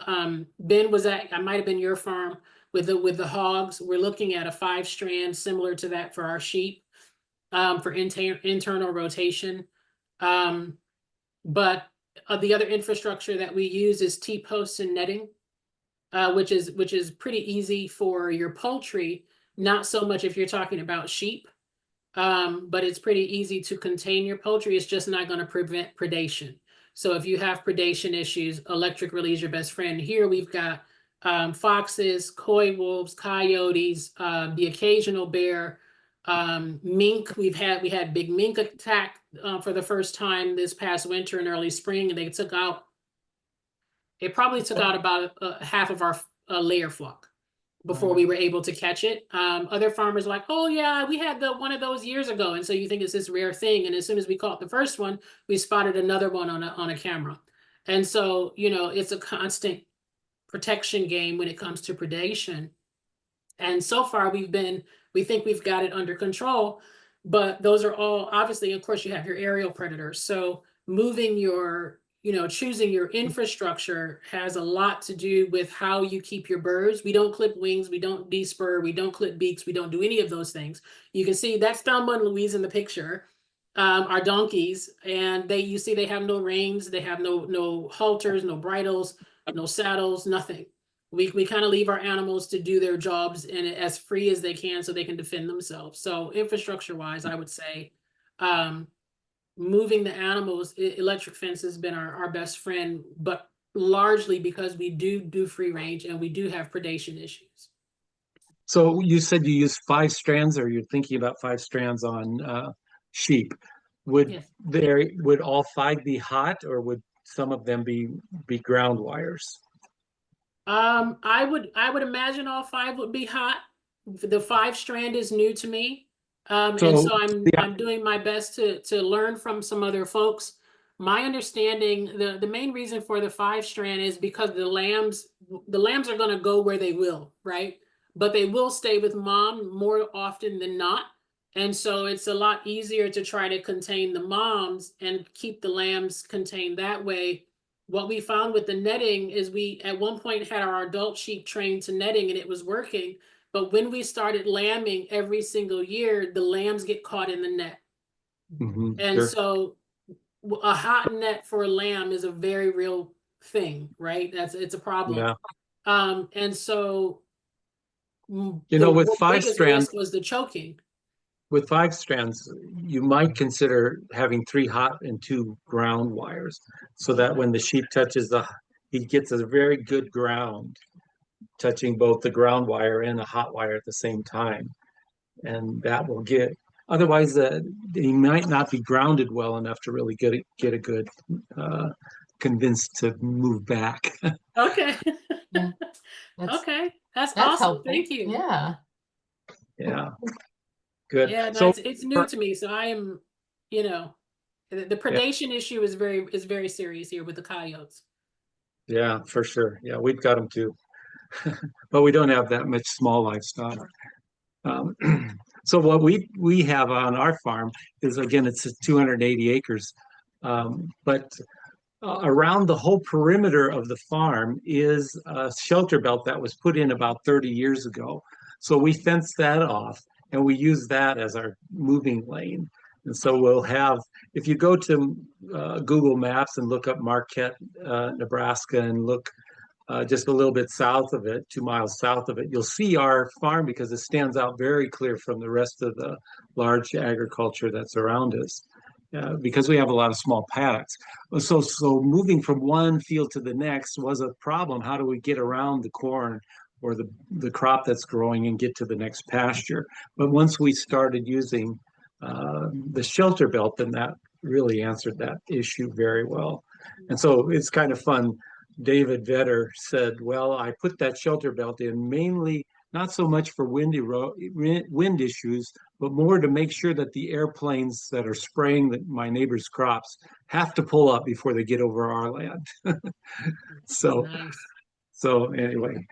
[SPEAKER 3] Ben was at, I might have been your farm with the hogs. We're looking at a 5-strand similar to that for our sheep, for internal rotation. But the other infrastructure that we use is T-posts and netting, which is pretty easy for your poultry. Not so much if you're talking about sheep, but it's pretty easy to contain your poultry. It's just not going to prevent predation. So if you have predation issues, electric really is your best friend. Here we've got foxes, coy wolves, coyotes, the occasional bear, mink. We had big mink attack for the first time this past winter and early spring, and it probably took out about half of our layer flock before we were able to catch it. Other farmers are like, oh yeah, we had one of those years ago. And so you think it's this rare thing. And as soon as we caught the first one, we spotted another one on a camera. And so, it's a constant protection game when it comes to predation. And so far we think we've got it under control, but those are all, obviously, of course, you have your aerial predators. So choosing your infrastructure has a lot to do with how you keep your birds. We don't clip wings, we don't despur, we don't clip beaks, we don't do any of those things. You can see that's Thelma and Louise in the picture, our donkeys, and you see they have no reins, they have no halters, no bridles, no saddles, nothing. We kind of leave our animals to do their jobs and as free as they can so they can defend themselves. So infrastructure wise, I would say, moving the animals, electric fence has been our best friend, but largely because we do free range and we do have predation issues.
[SPEAKER 4] So you said you use 5 strands, or you're thinking about 5 strands on sheep. Would all 5 be hot, or would some of them be ground wires?
[SPEAKER 3] I would imagine all 5 would be hot. The 5-strand is new to me. And so I'm doing my best to learn from some other folks. My understanding, the main reason for the 5-strand is because the lambs are going to go where they will, right? But they will stay with mom more often than not. And so it's a lot easier to try to contain the moms and keep the lambs contained that way. What we found with the netting is we at one point had our adult sheep trained to netting and it was working. But when we started lambing every single year, the lambs get caught in the net.
[SPEAKER 4] Mm-hmm,
[SPEAKER 3] and
[SPEAKER 4] sure.
[SPEAKER 3] So a hot net for a lamb is a very real thing, right? It's a problem.
[SPEAKER 4] Yeah.
[SPEAKER 3] And so
[SPEAKER 4] with 5 strands,
[SPEAKER 3] risk was the choking.
[SPEAKER 4] With 5 strands, you might consider having 3 hot and 2 ground wires, so that when the sheep touches he gets a very good ground touching both the ground wire and the hot wire at the same time. And that will otherwise he might not be grounded well enough to really get a good convinced to move back.
[SPEAKER 3] Okay.
[SPEAKER 1] Yeah.
[SPEAKER 3] Okay. That's
[SPEAKER 1] That's
[SPEAKER 3] awesome.
[SPEAKER 1] helpful.
[SPEAKER 3] Thank you.
[SPEAKER 1] Yeah.
[SPEAKER 4] Yeah. Good.
[SPEAKER 3] Yeah, no,
[SPEAKER 4] So
[SPEAKER 3] it's new to me. So I am, the predation issue is very serious here with the coyotes.
[SPEAKER 4] yeah, for sure. Yeah, we've got them too. But we don't have that much small livestock. So what we have on our farm is, again, it's 280 acres, but around the whole perimeter of the farm is a shelter belt that was put in about 30 years ago. So we fenced that off and we use that as our moving lane. And so we'll have, if you go to Google Maps and look up Marquette, Nebraska, and look just a little bit south of it, 2 miles south of it, you'll see our farm because it stands out very clear from the rest of the large agriculture that's around us. Because we have a lot of small paddocks. So moving from one field to the next was a problem. How do we get around the corn or the crop that's growing and get to the next pasture? But once we started using the shelter belt, then that really answered that issue very well. And so it's kind of fun. David Vetter said, well, I put that shelter belt in mainly not so much for wind issues, but more to make sure that the airplanes that are spraying my neighbor's crops have to pull up before they get over our land. So,
[SPEAKER 3] Nice.
[SPEAKER 4] so anyway,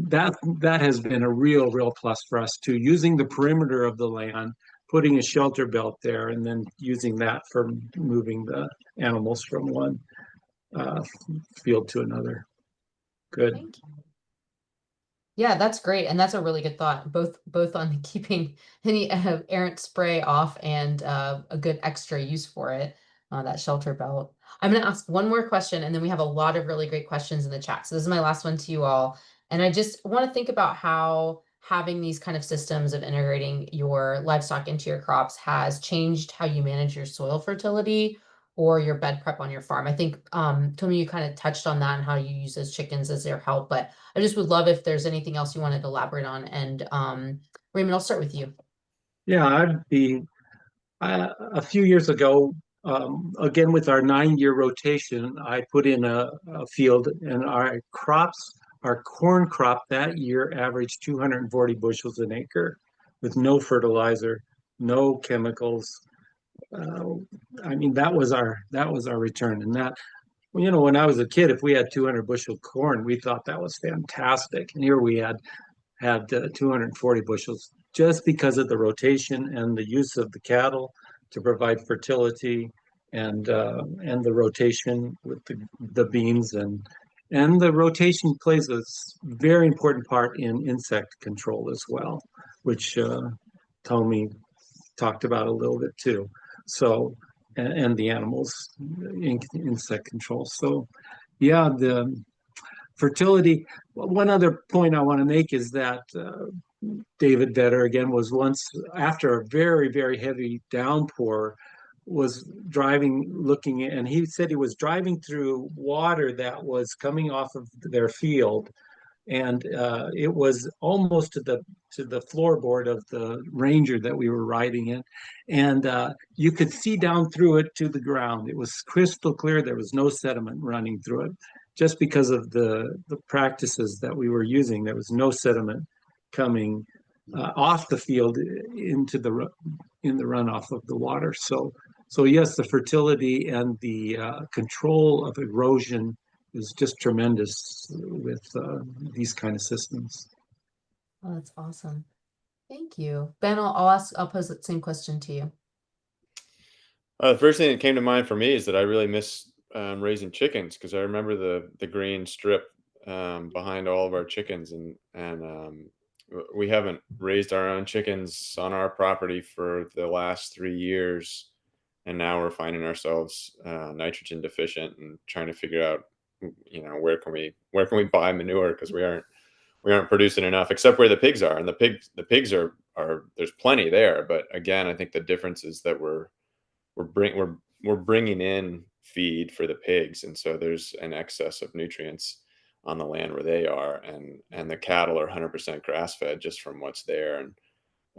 [SPEAKER 4] that has been a real plus for us too, using the perimeter of the land, putting a shelter belt there, and then using that for moving the animals from one field to another. Good.
[SPEAKER 1] Thank you. Yeah, that's great. And that's a really good thought, both on keeping any errant spray off and a good extra use for it, that shelter belt. I'm going to ask one more question, and then we have a lot of really great questions in the chat. So this is my last one to you all. And I just want to think about how having these kind of systems of integrating your livestock into your crops has changed how you manage your soil fertility or your bed prep on your farm. I think, Tommy, you kind of touched on that and how you use those chickens as their help, but I just would love if there's anything else you wanted to elaborate on. And Raymond, I'll start with you.
[SPEAKER 4] Yeah, a few years ago, again with our 9-year rotation, I put in a field, and our corn crop that year averaged 240 bushels an acre with no fertilizer, no chemicals. I mean, that was our return. And that, when I was a kid, if we had 200 bushel corn, we thought that was fantastic. And here we had 240 bushels just because of the rotation and the use of the cattle to provide fertility, and the rotation with the beans, and the rotation plays a very important part in insect control as well, which Tommy talked about a little bit too. So, and the animals in insect control. So, yeah, the fertility. One other point I want to make is that David Vedder, again, was once, after a very heavy downpour, was looking, and he said he was driving through water that was coming off of their field, and it was almost to the floorboard of the Ranger that we were riding in, and you could see down through it to the ground. It was crystal clear. There was no sediment running through it, just because of the practices that we were using. There was no sediment coming off the field in the runoff of the water. So yes, the fertility and the control of erosion is just tremendous with these kind of systems.
[SPEAKER 1] Oh, that's awesome. Thank you. Ben, I'll pose that same question to you.
[SPEAKER 2] The first thing that came to mind for me is that I really miss raising chickens, because I remember the green strip behind all of our chickens, and we haven't raised our own chickens on our property for the last 3 years, and now we're finding ourselves nitrogen deficient and trying to figure out, where can we buy manure, because we aren't producing enough, except where the pigs are, and the pigs are there's plenty there, but again, I think the difference is that we're bringing in feed for the pigs, and so there's an excess of nutrients on the land where they are, and the cattle are 100% grass fed just from what's there,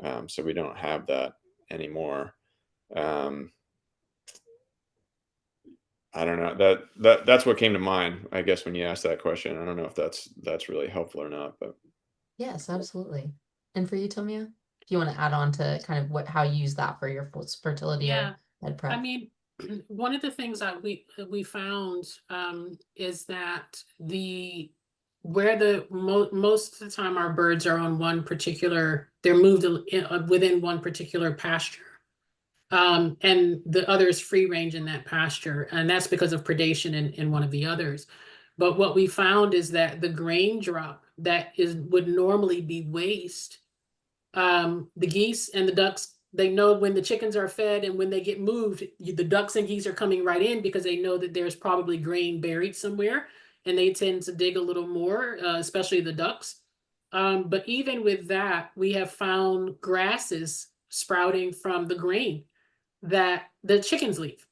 [SPEAKER 2] and so we don't have that anymore. I don't know, that's what came to mind, I guess, when you asked that question. I don't know if that's really helpful or not, but
[SPEAKER 1] Yes, absolutely. And for you, Tomia, do you want to add on to kind of how you use that for your fertility or bed prep?
[SPEAKER 3] I mean, one of the things that we found is that most of the time our birds are on they're moved within one particular pasture. And the other is free range in that pasture, and that's because of predation in one of the others. But what we found is that the grain drop that would normally be waste, the geese and the ducks, they know when the chickens are fed and when they get moved, the ducks and geese are coming right in because they know that there's probably grain buried somewhere, and they tend to dig a little more, especially the ducks. But even with that, we have found grasses sprouting from the grain that the chickens leave.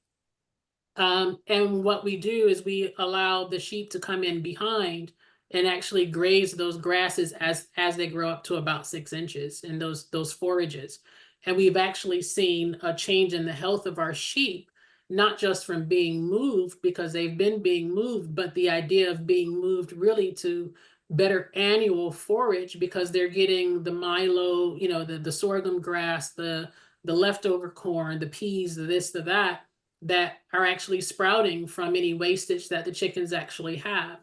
[SPEAKER 3] And what we do is we allow the sheep to come in behind and actually graze those grasses as they grow up to about 6 inches in those forages. And we've actually seen a change in the health of our sheep, not just from being moved because they've been being moved, but the idea of being moved really to better annual forage because they're getting the milo, you know, the sorghum grass, the leftover corn, the peas, the this, the that are actually sprouting from any wastage that the chickens actually have.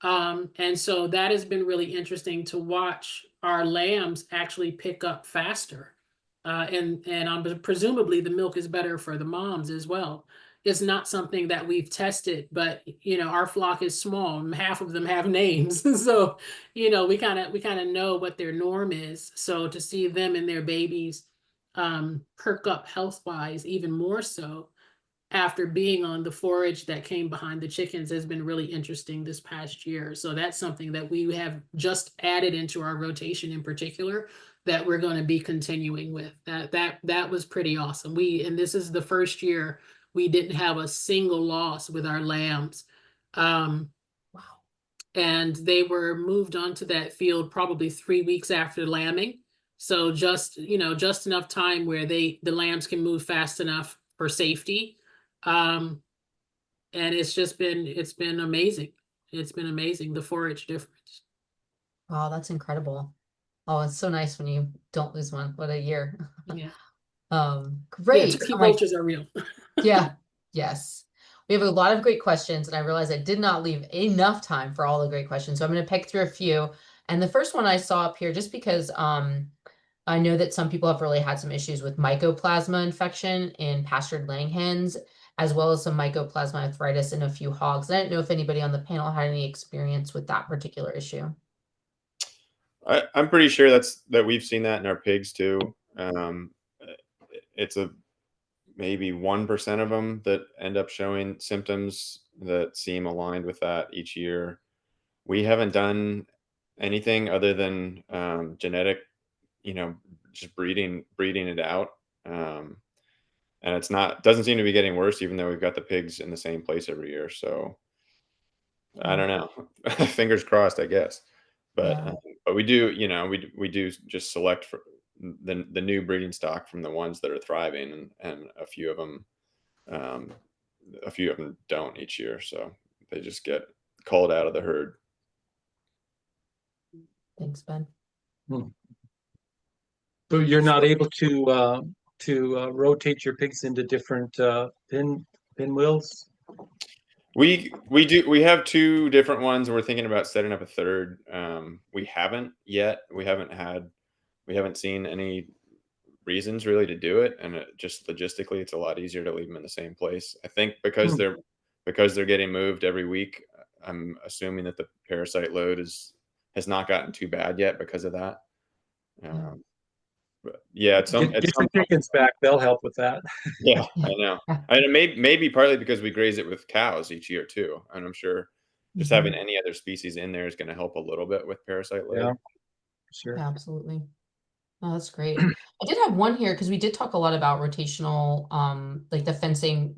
[SPEAKER 3] And so that has been really interesting to watch our lambs actually pick up faster. And presumably the milk is better for the moms as well. It's not something that we've tested, but you know, our flock is small and half of them have names. So, you know, we kind of know what their norm is. So to see them and their babies perk up health wise even more so after being on the forage that came behind the chickens has been really interesting this past year. So that's something that we have just added into our rotation in particular that we're going to be continuing with. That was pretty awesome. And this is the first year we didn't have a single loss with our lambs.
[SPEAKER 1] Wow.
[SPEAKER 3] And they were moved onto that field probably 3 weeks after lambing. So just, you know, just enough time where the lambs can move fast enough for safety. And it's been amazing. It's been amazing, the forage difference.
[SPEAKER 1] Wow, that's incredible. Oh, it's so nice when you don't lose one. What a year.
[SPEAKER 3] Yeah.
[SPEAKER 1] Great.
[SPEAKER 3] Turkey
[SPEAKER 1] All right.
[SPEAKER 3] vultures are real.
[SPEAKER 1] Yeah. Yes. We have a lot of great questions, and I realized I did not leave enough time for all the great questions. So I'm going to pick through a few. And the first one I saw up here, just because I know that some people have really had some issues with mycoplasma infection in pastured laying hens, as well as some mycoplasma arthritis in a few hogs. I don't know if anybody on the panel had any experience with that particular issue.
[SPEAKER 2] I'm pretty sure that we've seen that in our pigs too. It's maybe 1% of them that end up showing symptoms that seem aligned with that each year. We haven't done anything other than genetic, you know, just breeding it out. And doesn't seem to be getting worse, even though we've got the pigs in the same place every year. So I don't know. Fingers crossed, I guess. But
[SPEAKER 1] Yeah.
[SPEAKER 2] but we do, you know, we do just select for the new breeding stock from the ones that are thriving, and a few of them don't each year, so they just get called out of the herd.
[SPEAKER 1] Thanks, Ben.
[SPEAKER 4] So you're not able to rotate your pigs into different pinwheels?
[SPEAKER 2] We have two different ones. We're thinking about setting up a third. We haven't yet. We haven't seen any reasons really to do it, and just logistically it's a lot easier to leave them in the same place. I think because they're getting moved every week. I'm assuming that the parasite load has not gotten too bad yet because of that. But yeah,
[SPEAKER 4] Get the chickens back, they'll help with that.
[SPEAKER 2] Yeah, I know. And maybe partly because we graze it with cows each year too, and I'm sure just having any other species in there is going to help a little bit with parasite load.
[SPEAKER 4] Yeah, sure.
[SPEAKER 1] Yeah, absolutely. Oh, that's great. I did have one here because we did talk a lot about rotational, like the fencing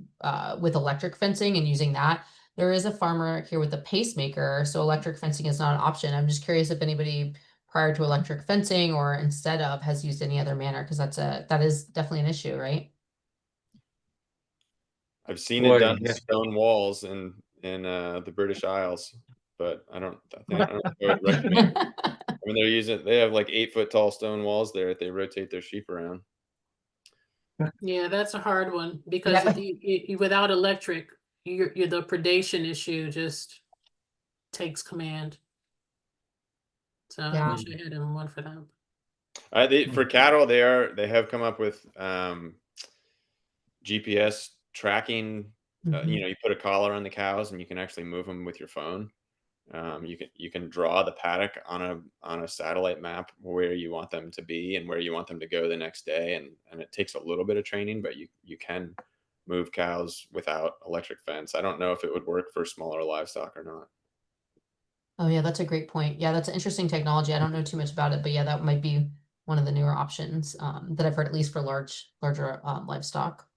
[SPEAKER 1] with electric fencing and using that. There is a farmer here with a pacemaker, so electric fencing is not an option. I'm just curious if anybody prior to electric fencing or instead of has used any other manner, because that is definitely an issue, right?
[SPEAKER 2] I've seen it done with stone walls in the British Isles, but I don't think I would recommend. I mean, they have like 8-foot tall stone walls there that they rotate their sheep around.
[SPEAKER 3] Yeah, that's a hard one because without electric, the predation issue just takes command. So I wish I had one for them.
[SPEAKER 2] For cattle, they have come up with GPS tracking. You know, you put a collar on the cows and you can actually move them with your phone. You can draw the paddock on a satellite map where you want them to be and where you want them to go the next day, and it takes a little bit of training, but you can move cows without electric fence. I don't know if it would work for smaller livestock or not.
[SPEAKER 1] Oh yeah, that's a great point. Yeah, that's an interesting technology. I don't know too much about it, but yeah, that might be one of the newer options that I've heard, at least for larger livestock.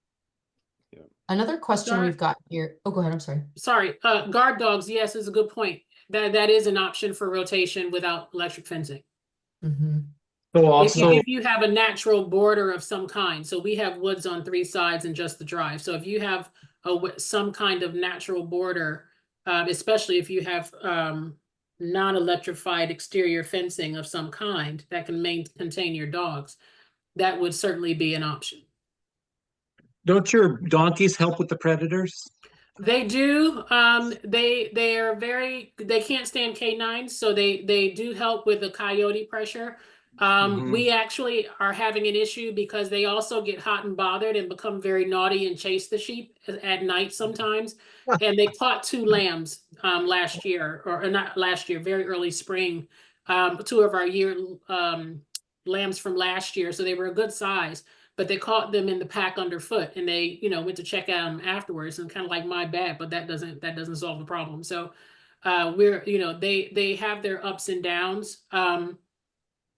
[SPEAKER 1] Yeah. Another question we've got here. Oh, go ahead. I'm sorry.
[SPEAKER 3] Sorry. Guard dogs. Yes, is a good point. That is an option for rotation without electric fencing.
[SPEAKER 4] So also,
[SPEAKER 3] if you have a natural border of some kind, so we have woods on 3 sides and just the drive. So if you have some kind of natural border, especially if you have non-electrified exterior fencing of some kind that can contain your dogs, that would certainly be an option.
[SPEAKER 4] Don't your donkeys help with the predators?
[SPEAKER 3] They do. They are they can't stand canines, so they do help with the coyote pressure. We actually are having an issue because they also get hot and bothered and become very naughty and chase the sheep at night sometimes. And they caught 2 lambs last year, or not last year, very early spring. 2 of our lambs from last year, so they were a good size. But they caught them in the pack underfoot, and they, went to check out them afterwards, and kind of like, my bad, but that doesn't solve the problem. So they have their ups and downs.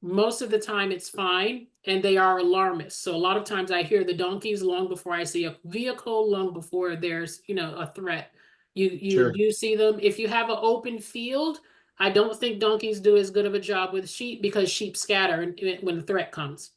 [SPEAKER 3] Most of the time it's fine, and they are alarmists. So a lot of times I hear the donkeys long before I see a vehicle, long before there's, a threat. You
[SPEAKER 4] Sure.
[SPEAKER 3] do see them. If you have an open field, I don't think donkeys do as good of a job with sheep, because sheep scatter when the threat comes.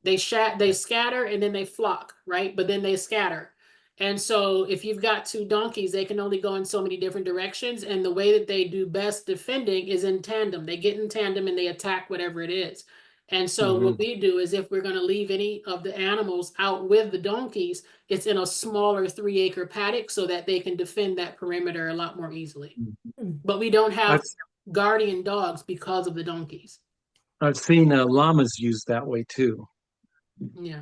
[SPEAKER 3] They scatter and then they flock, right? But then they scatter. And so if you've got 2 donkeys, they can only go in so many different directions. And the way that they do best defending is in tandem. They get in tandem and they attack whatever it is. And so what we do is, if we're going to leave any of the animals out with the donkeys, it's in a smaller 3-acre paddock so that they can defend that perimeter a lot more easily. But we don't have guardian dogs because of the donkeys.
[SPEAKER 4] I've seen llamas used that way too.
[SPEAKER 3] Yeah.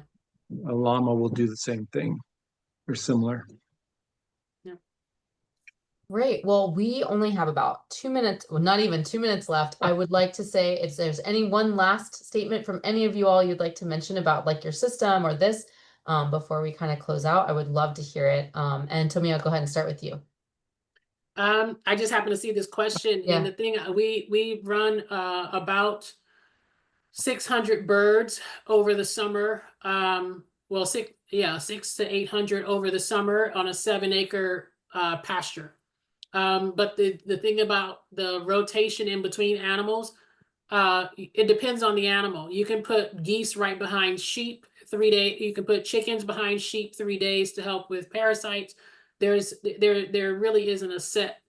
[SPEAKER 4] A llama will do the same thing or similar.
[SPEAKER 1] Great. Well, we only have about 2 minutes, well, not even 2 minutes left. I would like to say, if there's any one last statement from any of you all you'd like to mention about like your system or this, before we kind of close out, I would love to hear it. And Tommy, I'll go ahead and start with you.
[SPEAKER 3] I just happened to see this question,
[SPEAKER 1] Yeah.
[SPEAKER 3] and the thing, we run about 600 birds over the summer. Well, 600 to 800 over the summer on a 7-acre pasture. But the thing about the rotation in between animals, it depends on the animal. You can put geese right behind sheep 3 days. You can put chickens behind sheep 3 days to help with parasites. There really isn't a set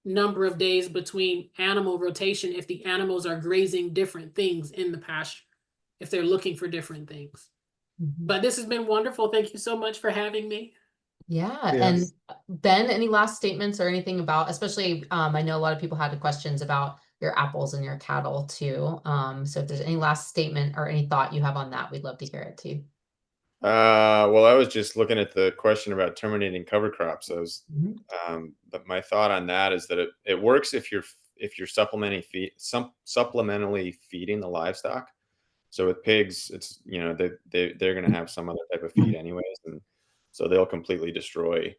[SPEAKER 3] number of days between animal rotation if the animals are grazing different things in the pasture, if they're looking for different things. But this has been wonderful. Thank you so much for having me.
[SPEAKER 1] Yeah.
[SPEAKER 4] Yes.
[SPEAKER 1] And Ben, any last statements or anything about, especially, I know a lot of people had questions about your apples and your cattle too. So if there's any last statement or any thought you have on that, we'd love to hear it too.
[SPEAKER 2] Well, I was just looking at the question about terminating cover crops. But my thought on that is that it works if you're supplementally feeding the livestock. So with pigs, it's they're going to have some other type of feed anyways, and so they'll completely destroy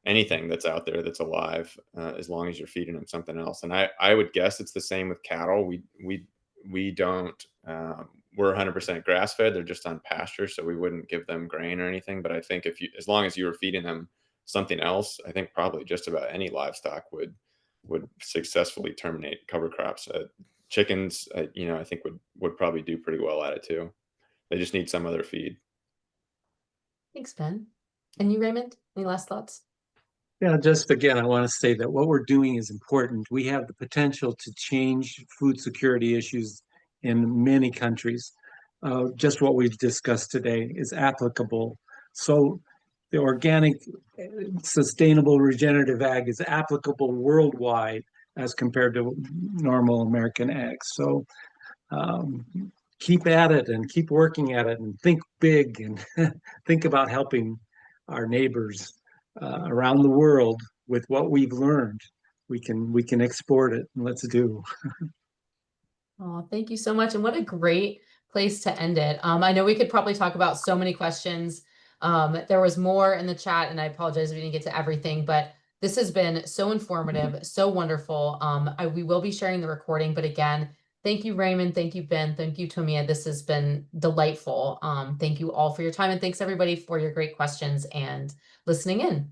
[SPEAKER 2] anything that's out there that's alive, as long as you're feeding them something else. And I would guess it's the same with cattle. We don't. We're 100% grass fed. They're just on pasture, so we wouldn't give them grain or anything. But I think as long as you were feeding them something else, I think probably just about any livestock would successfully terminate cover crops. Chickens, I think would probably do pretty well at it too. They just need some other feed.
[SPEAKER 1] Thanks, Ben. And you, Raymond, any last thoughts?
[SPEAKER 4] Yeah, just again, I want to say that what we're doing is important. We have the potential to change food security issues in many countries. Just what we've discussed today is applicable. So the organic, sustainable, regenerative ag is applicable worldwide as compared to normal American ag. So keep at it and keep working at it, and think big, and think about helping our neighbors around the world with what we've learned. We can export it, and let's do.
[SPEAKER 1] Oh, thank you so much. And what a great place to end it. I know we could probably talk about so many questions. There was more in the chat, and I apologize if we didn't get to everything, but this has been so informative, so wonderful. We will be sharing the recording, but again, thank you, Raymond. Thank you, Ben. Thank you, Tomia. This has been delightful. Thank you all for your time, and thanks everybody for your great questions and listening in.